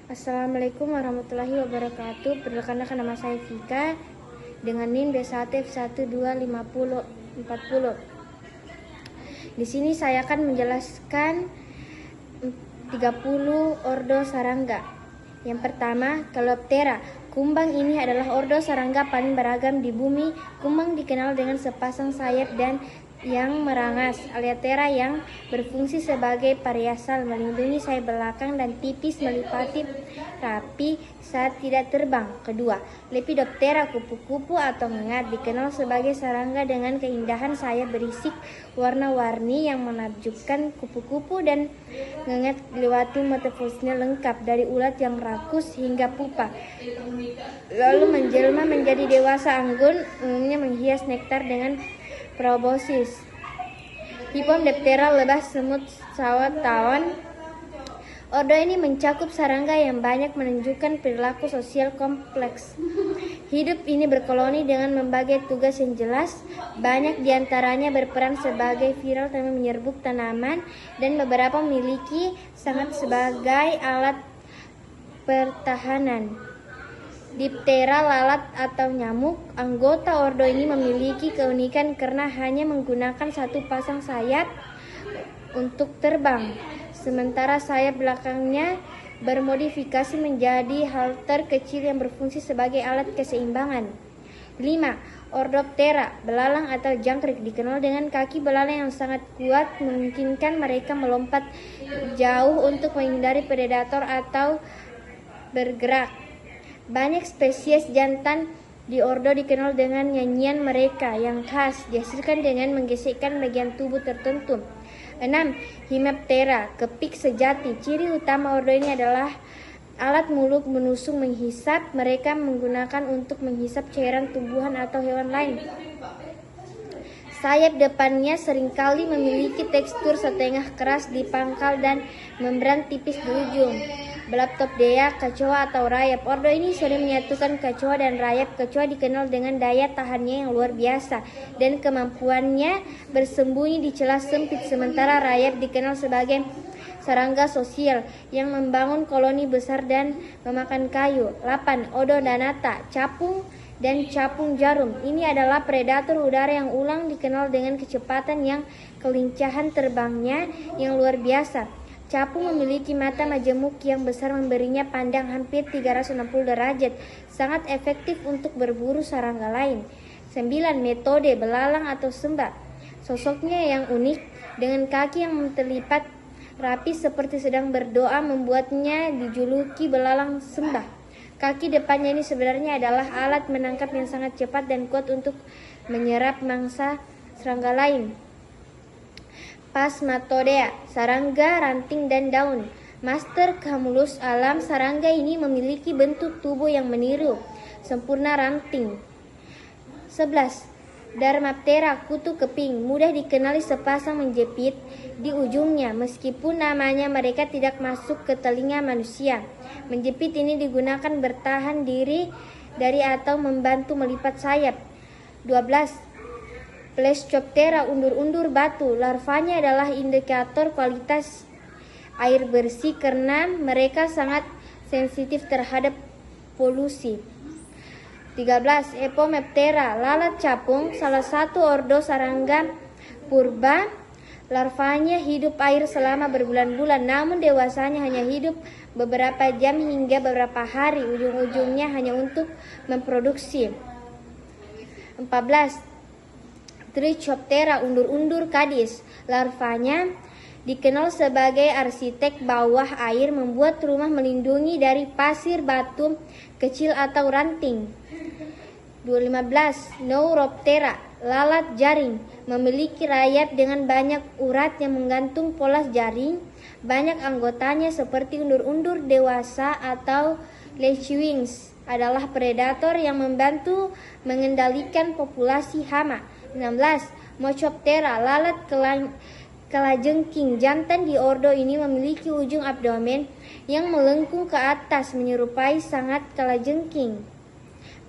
Assalamualaikum warahmatullahi wabarakatuh. Perkenalkan, nama saya Vika dengan NIM B1F125040. Di sini saya akan menjelaskan 30 ordo sarangga. Yang pertama, Coleoptera. Kumbang ini adalah ordo sarangga paling beragam di bumi. Kumbang dikenal dengan sepasang sayap dan yang merangas, Aleatera yang berfungsi sebagai periasal, melindungi sayap belakang dan tipis melipati rapi saat tidak terbang. Kedua, Lepidoptera, kupu-kupu atau ngengat, dikenal sebagai serangga dengan keindahan sayap berisik warna-warni yang menakjubkan. Kupu-kupu dan ngengat dilewati metamorfosisnya lengkap dari ulat yang rakus hingga pupa, lalu menjelma menjadi dewasa anggun, umumnya menghias nektar dengan proboscis. Hippodoptera, lebah semut sawat tawon. Ordo ini mencakup serangga yang banyak menunjukkan perilaku sosial kompleks. Hidup ini berkoloni dengan membagi tugas yang jelas. Banyak diantaranya berperan sebagai viral tanpa menyerbuk tanaman, dan beberapa memiliki sangat sebagai alat pertahanan. Diptera, lalat atau nyamuk. Anggota ordo ini memiliki keunikan karena hanya menggunakan satu pasang sayap untuk terbang, sementara sayap belakangnya bermodifikasi menjadi halter kecil yang berfungsi sebagai alat keseimbangan. 5. Orthoptera, belalang atau jangkrik, dikenal dengan kaki belalang yang sangat kuat, memungkinkan mereka melompat jauh untuk menghindari predator atau bergerak. Banyak spesies jantan di ordo dikenal dengan nyanyian mereka yang khas, dihasilkan dengan menggesekkan bagian tubuh tertentu. 6. Hemiptera, kepik sejati. Ciri utama ordo ini adalah alat mulut menusuk menghisap. Mereka menggunakan untuk menghisap cairan tumbuhan atau hewan lain. Sayap depannya seringkali memiliki tekstur setengah keras di pangkal dan membran tipis di ujung. Belaptopdea, kecoa atau rayap. Ordo ini sering menyatukan kecoa dan rayap. Kecoa dikenal dengan daya tahannya yang luar biasa dan kemampuannya bersembunyi di celah sempit, sementara rayap dikenal sebagai serangga sosial yang membangun koloni besar dan memakan kayu. 8. Odonata, capung dan capung jarum. Ini adalah predator udara yang ulang, dikenal dengan kecepatan yang kelincahan terbangnya yang luar biasa. Capung memiliki mata majemuk yang besar, memberinya pandang hampir 360 derajat, sangat efektif untuk berburu serangga lain. 9. Metode belalang atau sembah. Sosoknya yang unik dengan kaki yang terlipat rapi seperti sedang berdoa membuatnya dijuluki belalang sembah. Kaki depannya ini sebenarnya adalah alat menangkap yang sangat cepat dan kuat untuk menyerap mangsa serangga lain. Phasmatodea, serangga ranting dan daun. Master Camulus alam, serangga ini memiliki bentuk tubuh yang meniru sempurna ranting. 11. Dermaptera, kutu keping, mudah dikenali sepasang menjepit di ujungnya. Meskipun namanya, mereka tidak masuk ke telinga manusia. Menjepit ini digunakan bertahan diri dari atau membantu melipat sayap. 12. Plesioptera, undur-undur batu. Larvanya adalah indikator kualitas air bersih karena mereka sangat sensitif terhadap polusi. 13. Epomeptera, lalat capung, salah satu ordo serangga purba. Larvanya hidup air selama berbulan-bulan, namun dewasanya hanya hidup beberapa jam hingga beberapa hari. Ujung-ujungnya hanya untuk memproduksi. 14. Trichoptera, undur-undur kadis. Larvanya dikenal sebagai arsitek bawah air, membuat rumah melindungi dari pasir, batu kecil atau ranting. 15. Neuroptera, lalat jaring, memiliki rayap dengan banyak urat yang menggantung pola jaring. Banyak anggotanya seperti undur-undur dewasa atau lechewings adalah predator yang membantu mengendalikan populasi hama. 16. Mochoptera, lalat kalajengking. Jantan di ordo ini memiliki ujung abdomen yang melengkung ke atas menyerupai sangat kalajengking,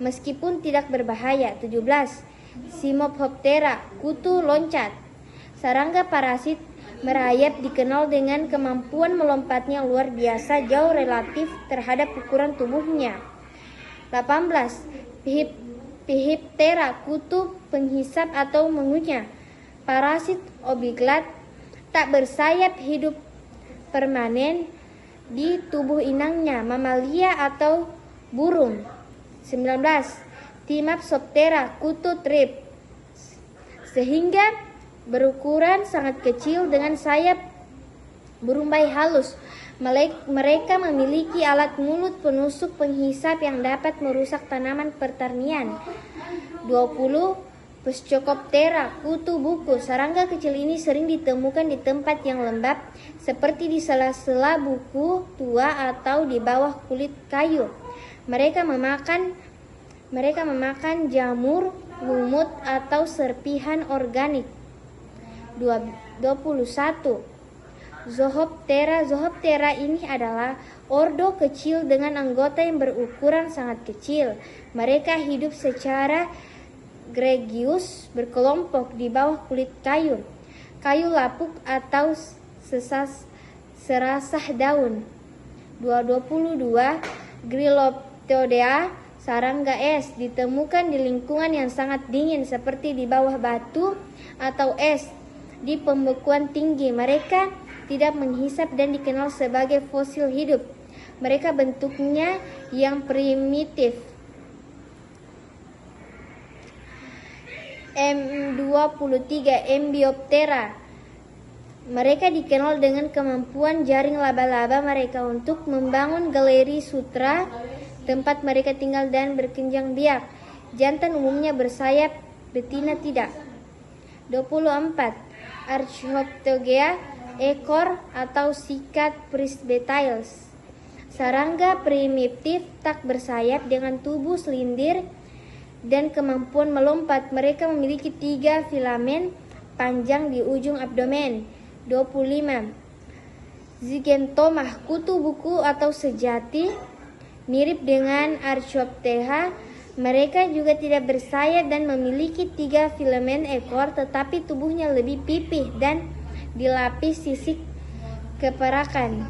meskipun tidak berbahaya. 17. Simophoptera, kutu loncat, serangga parasit merayap dikenal dengan kemampuan melompatnya luar biasa jauh relatif terhadap ukuran tubuhnya. 18. Pihiptera, kutu penghisap atau mengunyah. Parasit obligat, tak bersayap, hidup permanen di tubuh inangnya, mamalia atau burung. 19. Timapsoptera, kutu trip, sehingga berukuran sangat kecil dengan sayap berumbai halus. Mereka memiliki alat mulut penusuk penghisap yang dapat merusak tanaman pertanian. 20. Pschocoptera, kutu buku. Serangga kecil ini sering ditemukan di tempat yang lembab seperti di sela-sela buku tua atau di bawah kulit kayu. Mereka memakan jamur, lumut, atau serpihan organik. 21. Zooptera. Zooptera ini adalah ordo kecil dengan anggota yang berukuran sangat kecil. Mereka hidup secara gregius, berkelompok di bawah kulit kayu lapuk atau serasah daun. 22. Griloptodea, sarangga es, ditemukan di lingkungan yang sangat dingin seperti di bawah batu atau es di pembekuan tinggi. Mereka tidak menghisap dan dikenal sebagai fosil hidup. Mereka bentuknya yang primitif. M23. Embioptera. Mereka dikenal dengan kemampuan jaring laba-laba mereka untuk membangun galeri sutra, tempat mereka tinggal dan berkembang biak. Jantan umumnya bersayap, betina tidak. 24. Archaeopterygia, ekor atau sikat presbytiles. Sarangga primitif tak bersayap dengan tubuh selindir dan kemampuan melompat. Mereka memiliki 3 filamen panjang di ujung abdomen. 25. Zygentoma, kutu buku atau sejati, mirip dengan Archaeopterygia. Mereka juga tidak bersayap dan memiliki 3 filamen ekor, tetapi tubuhnya lebih pipih dan dilapis sisik keperakan.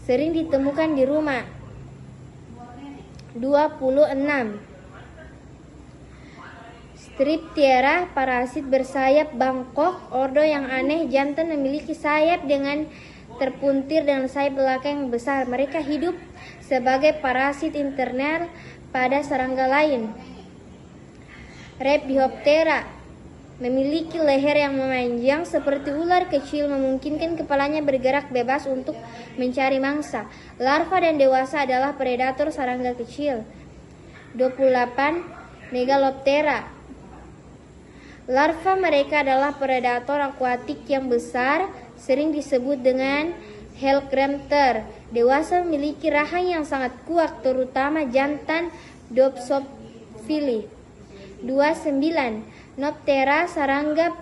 Sering ditemukan di rumah. 26. Stripteera, parasit bersayap Bangkok, ordo yang aneh. Jantan memiliki sayap dengan terpuntir dengan sayap belakang yang besar. Mereka hidup sebagai parasit internal pada serangga lain. Lepidoptera memiliki leher yang memanjang seperti ular kecil, memungkinkan kepalanya bergerak bebas untuk mencari mangsa. Larva dan dewasa adalah predator serangga kecil. 28. Megaloptera. Larva mereka adalah predator akuatik yang besar, sering disebut dengan Hellcrafter. Dewasa memiliki rahang yang sangat kuat, terutama jantan Drosophila. 29. Noptera, serangga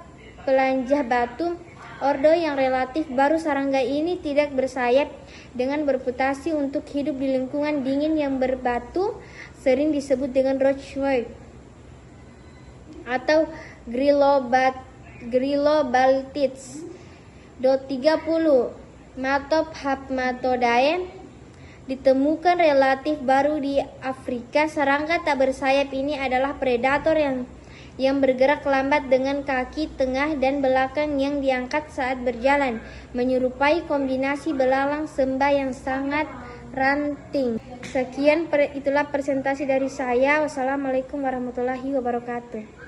pelanjah batu, ordo yang relatif baru. Serangga ini tidak bersayap dengan berputasi untuk hidup di lingkungan dingin yang berbatu, sering disebut dengan roachwood atau Grylobaltids. 30. Matophapmatodae, ditemukan relatif baru di Afrika. Serangga tak bersayap ini adalah predator yang bergerak lambat dengan kaki tengah dan belakang yang diangkat saat berjalan, menyerupai kombinasi belalang sembah yang sangat ranting. Sekian itulah presentasi dari saya. Wassalamualaikum warahmatullahi wabarakatuh.